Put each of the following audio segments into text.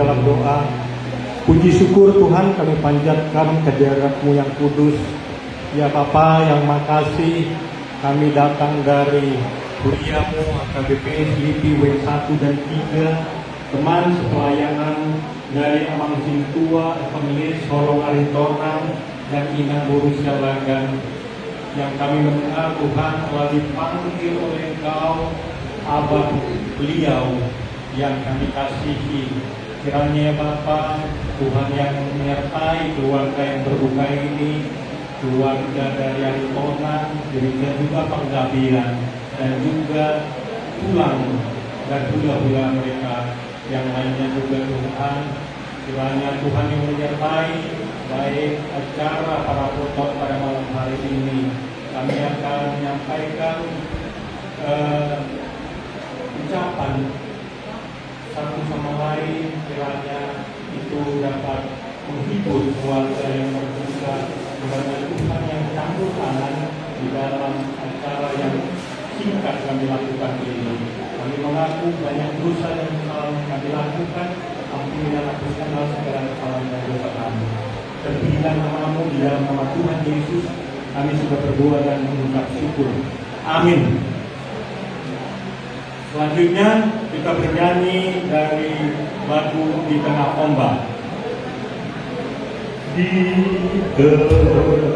dalam doa. Puji syukur Tuhan kami panjatkan kehadirat-Mu yang kudus. Ya Bapa yang makasih, kami datang dari Kuriamu AKBP LIPI W1 dan 3, teman sepelayanan dari Amang Sintua, Evangelis Holong Aritonang, dan Inang Borussia Lagan, yang kami mendengar Tuhan telah dipanggil oleh Engkau, Abah beliau yang kami kasihi. Kiranya Bapa, Tuhan yang menyertai keluarga yang berduka ini, keluarga dari Aritonang, demikian juga Penggabian, dan juga tulang dan hula-hula mereka yang lainnya juga Tuhan. Kiranya Tuhan yang menyertai baik acara para foto pada malam hari ini. Kami akan menyampaikan ucapan satu sama lain, kiranya itu dapat menghibur keluarga yang berduka. Kiranya Tuhan yang campur tangan di dalam acara yang singkat kami lakukan ini. Kami mengaku banyak dosa dan kesalahan yang kami lakukan. Ampuni dan hapuskanlah segala kesalahan dan dosa kami. Terpujilah nama-Mu di dalam nama Tuhan Yesus. Kami sudah berdoa dan mengucap syukur. Amin. Selanjutnya kita bernyanyi dari lagu Di Tengah Ombak. Di tengah ombak.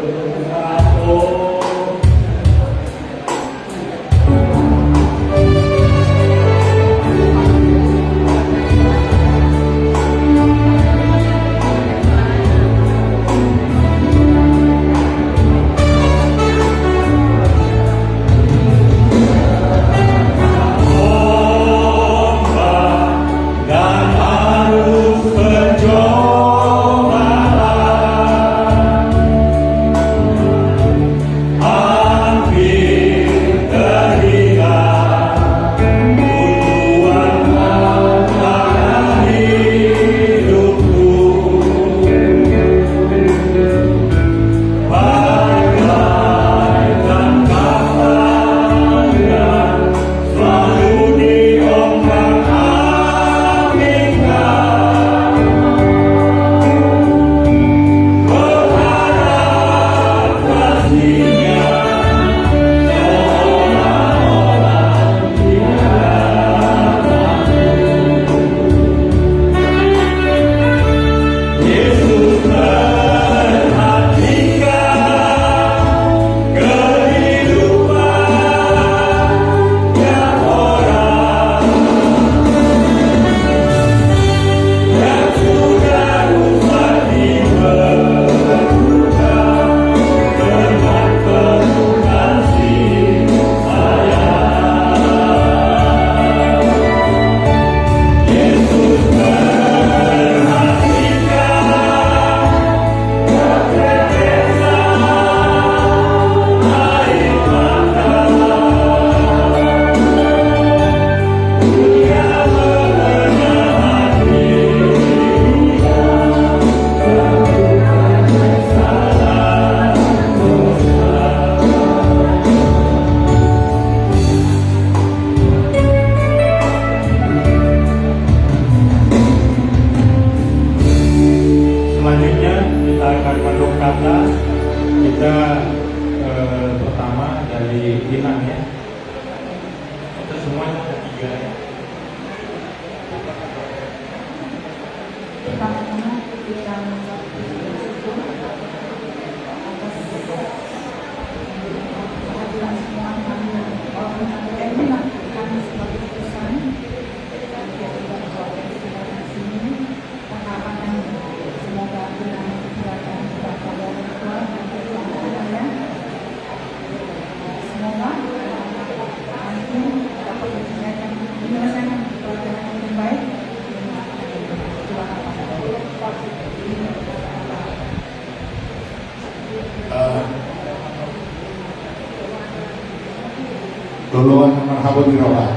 Duluan marhaban birolah.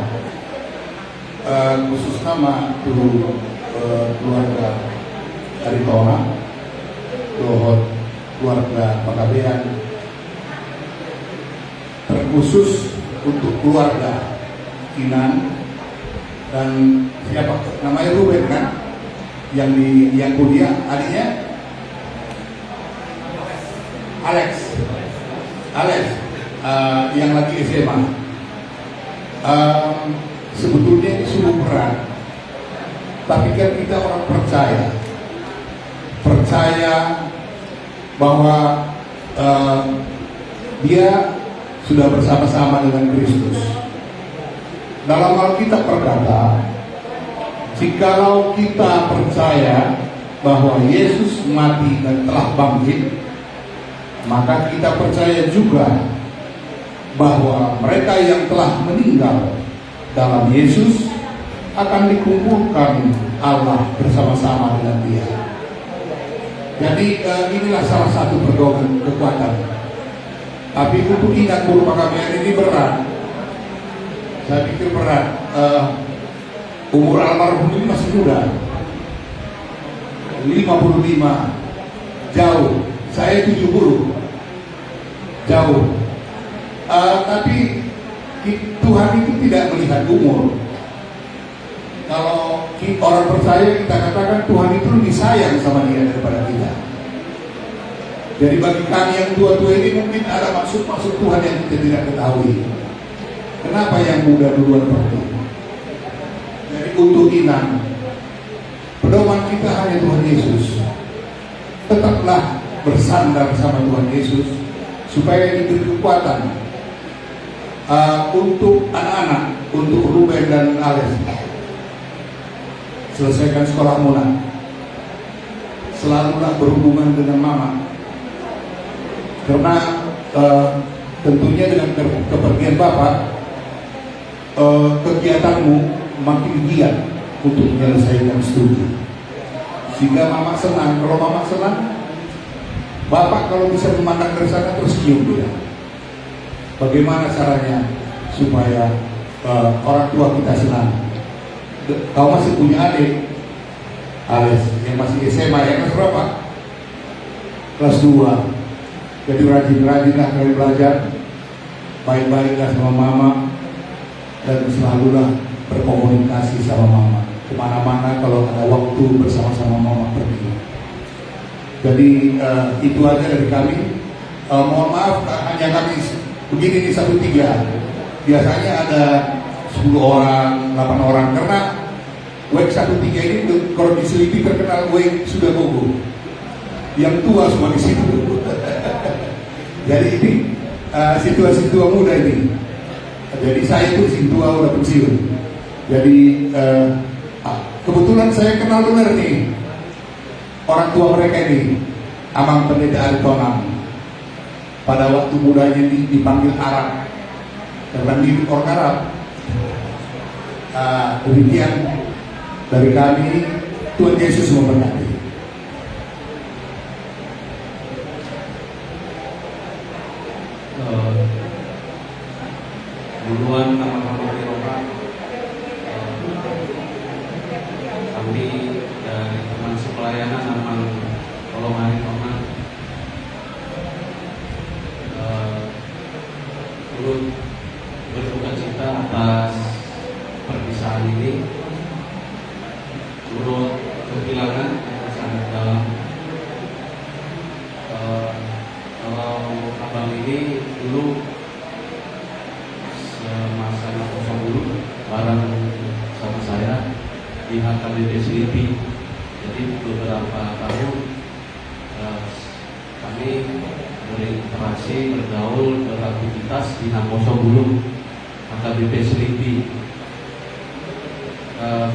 Khusus nama dulu keluarga Aritonang, dohot keluarga Penggabean, terkhusus untuk keluarga Kinan dan siapa namanya Ruben kan? yang kuliah adiknya Alex yang lagi SMA. Sebetulnya ini sungguh berat, tapi kan kita orang percaya bahwa dia sudah bersama-sama dengan Kristus. Dalam Alkitab berkata, jikalau kita percaya bahwa Yesus mati dan telah bangkit, maka kita percaya juga bahwa mereka yang telah meninggal dalam Yesus akan dikumpulkan Allah bersama-sama dengan Dia. Jadi inilah salah satu perdoman kekuatan. Tapi untuk ingat guru Pakabean ini berat. Saya pikir berat. Umur almarhum ini masih muda, 55, jauh. Saya 70, jauh. Tapi Tuhan itu tidak melihat umur. Kalau orang percaya, kita katakan Tuhan itu lebih sayang sama dia daripada kita. Jadi bagi kami yang tua-tua ini mungkin ada maksud-maksud Tuhan yang kita tidak ketahui. Kenapa yang muda duluan pergi? Jadi untuk inang, pedoman kita hanya Tuhan Yesus. Tetaplah bersandar sama Tuhan Yesus supaya diberi kekuatan untuk anak-anak, untuk Ruben dan Alex. Selesaikan sekolah mula, selalulah berhubungan dengan mama, karena tentunya dengan kepergian bapak, kegiatanmu makin giat untuk menyelesaikan studi, sehingga mama senang. Kalau mama senang, bapak kalau bisa memandang dari sana terus cium dia. Bagaimana caranya supaya orang tua kita senang? Kau masih punya adik, Alex, yang masih SMA, yang kelas berapa? Kelas 2. Jadi rajin-rajinlah kalian belajar, baik-baiklah sama mama, dan selalulah berkomunikasi sama mama. Kemana-mana kalau ada waktu bersama-sama mama pergi. Jadi itu aja dari kami. Mohon maaf, hanya kami begini di 1-3. Biasanya ada 10 orang, 8 orang, karena WEG 1-3 ini kalau diselipi terkenal WEG sudah gugur. Yang tua semua di situ. Jadi ini situasi tua muda ini. Jadi saya itu si tua udah pensiun. Jadi kebetulan saya kenal benar nih orang tua mereka ini, Amang Pendeta Aritonang. Pada waktu mudanya dipanggil Arab karena mirip orang Arab. Demikian dari kami, Tuhan Yesus memberkati. Duluan nama-nama Eropa, kami dari teman sepelayanan Amang Tolongan Tonan turut berduka cita atas perpisahan ini, turut kehilangan yang sangat dalam. Kalau abang ini dulu semasa kosong dulu bareng sama saya di HKBP Selipi. Jadi beberapa tahun kami berinteraksi, bergaul, beraktivitas di Namoso Bulu HKBP Selipi.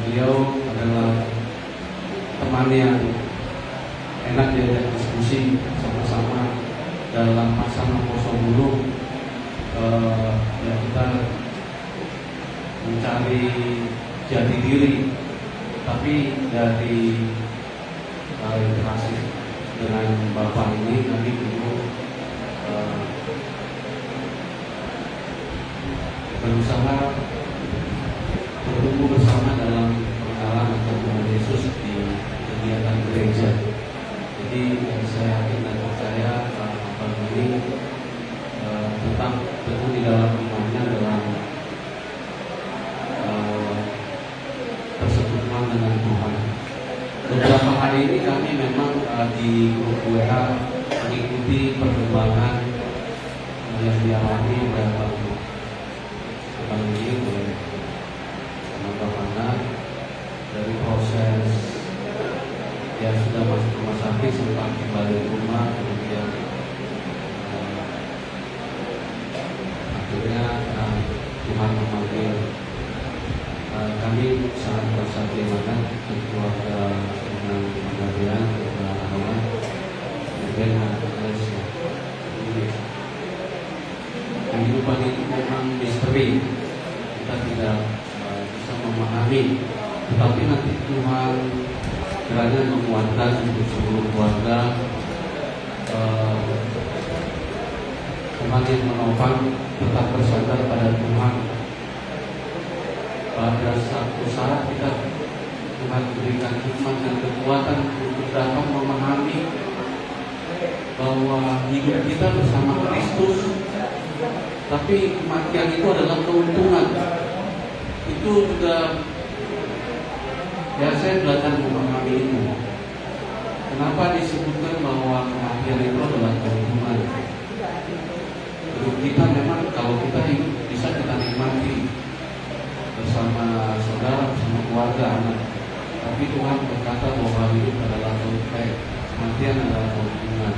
Beliau adalah teman yang enak diajak diskusi sama-sama dalam masa Namoso Bulu. Ya kita mencari jati diri, tapi dari interaksi dengan bapak ini kami dulu berusaha bertumbuh bersama dalam pengenalan akan Tuhan Yesus di kegiatan gereja. Jadi saya yakin dan percaya bapak ini tetap teguh di dalam imannya dalam persekutuan dengan Tuhan. beberapa hari ini kami memang di grup WA mengikuti perkembangan yang dialami oleh Bang ini oleh teman-teman dari proses yang sudah masuk rumah sakit sempat kembali ke rumah, kemudian akhirnya Tuhan memanggil. Kami sangat merasa terima kasih keluarga dengan pengajian, keluarga anak, kemudian Malaysia. Kehidupan itu memang misteri, kita tidak bisa memahami, tetapi nanti Tuhan kiranya menguatkan untuk seluruh keluarga, semakin menopang, tetap bersandar pada Tuhan. Pada satu saat kita Tuhan berikan hikmat dan kekuatan untuk dapat memahami bahwa hidup kita bersama Kristus, tapi kematian itu adalah keuntungan. Itu juga ya saya belajar memahami itu. Kenapa disebutkan bahwa kematian itu adalah keuntungan? Hidup kita memang kalau kita hidup bisa kita nikmati bersama saudara, bersama keluarga, anak. Tapi Tuhan berkata bahwa hidup adalah kematian adalah keuntungan.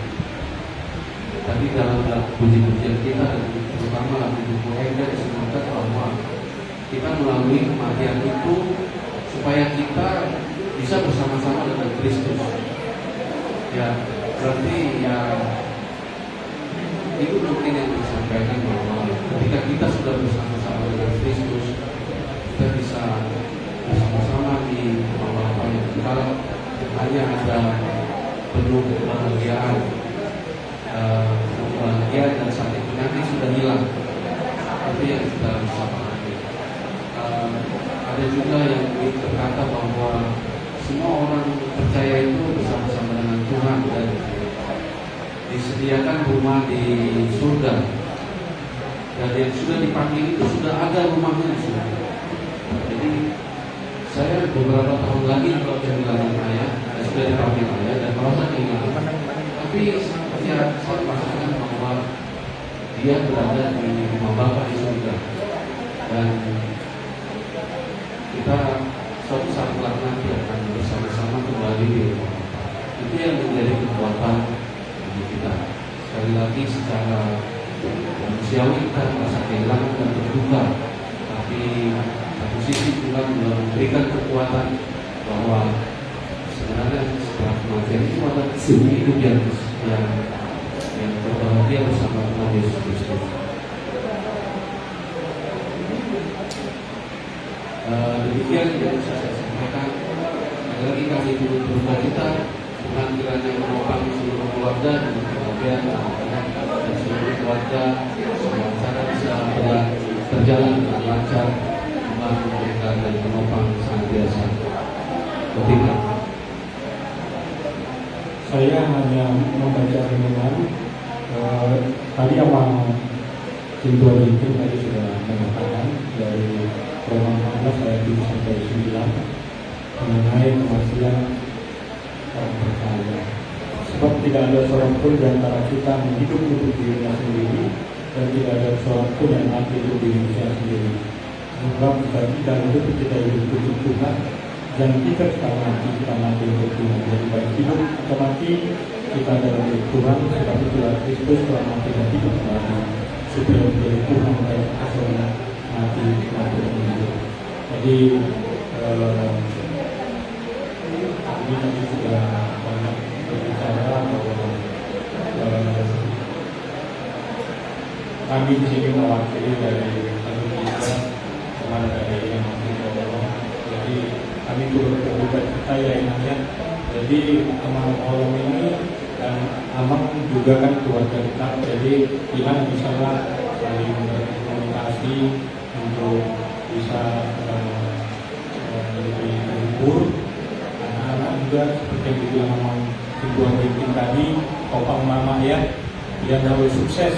Tapi dalam puji-pujian kita, terutama lagu buku Enda disebutkan bahwa kita melalui kematian itu supaya kita bisa bersama-sama dengan Kristus. Ya, berarti ya itu mungkin yang disampaikan bahwa ketika kita sudah bersama-sama dengan Kristus, kita bisa bersama-sama di bawah yang kekal, hanya ada penuh kebahagiaan, kebahagiaan dan sakit penyakit sudah hilang. Itu yang kita bisa pahami. Ada juga yang berkata bahwa semua orang percaya itu bersama-sama dengan Tuhan dan disediakan rumah di surga. Dan yang sudah dipanggil itu sudah ada rumahnya di surga. Jadi saya beberapa tahun lagi kalau kehilangan ayah, sudah dipanggil ayah dan merasa kehilangan. Tapi ya saya merasakan bahwa dia berada di rumah Bapa di surga dan kita suatu saat nanti akan bersama-sama kembali di rumah Bapa. Itu yang menjadi kekuatan bagi kita. Sekali lagi secara manusiawi kita merasa kehilangan dan berduka, tapi satu sisi Tuhan memberikan kekuatan bahwa sebenarnya setelah kematian itu ada hidup yang berbahagia bersama Tuhan Yesus Kristus. Demikian yang saya sampaikan. Lagi kami turut berduka cita, Tuhan kiranya menopang seluruh keluarga dan kebahagiaan dan seluruh keluarga semua cara bisa berjalan dengan lancar. Tuhan memberikan dan menopang senantiasa. Ketika saya hanya membaca renungan tadi Abang Cintua Jintin tadi sudah mengatakan dari Roma 14 ayat 7 sampai 9 mengenai kematian orang percaya. Sebab tidak ada seorang pun di antara kita yang hidup untuk dirinya sendiri dan tidak ada seorang pun yang mati untuk dirinya sendiri. Sebab kita hidup untuk Tuhan dan jika kita mati untuk Tuhan. Jadi baik hidup atau mati kita dalam hidup Tuhan. Sebab itulah Kristus telah mati dan hidup kembali supaya menjadi Tuhan baik atau mati dan hidup. Jadi kami tadi sudah banyak berbicara bahwa kami di sini mewakili dari Indonesia kemana dari yang jadi kami turut berduka cita ya ingatnya. Jadi Amang Olong ini dan Amang juga kan keluarga dekat, jadi kita bisa saling berkomunikasi untuk bisa lebih terhibur. Anak-anak juga seperti yang dibilang Amang Cintua Jintin tadi, Opang Mama ya, dia harus sukses.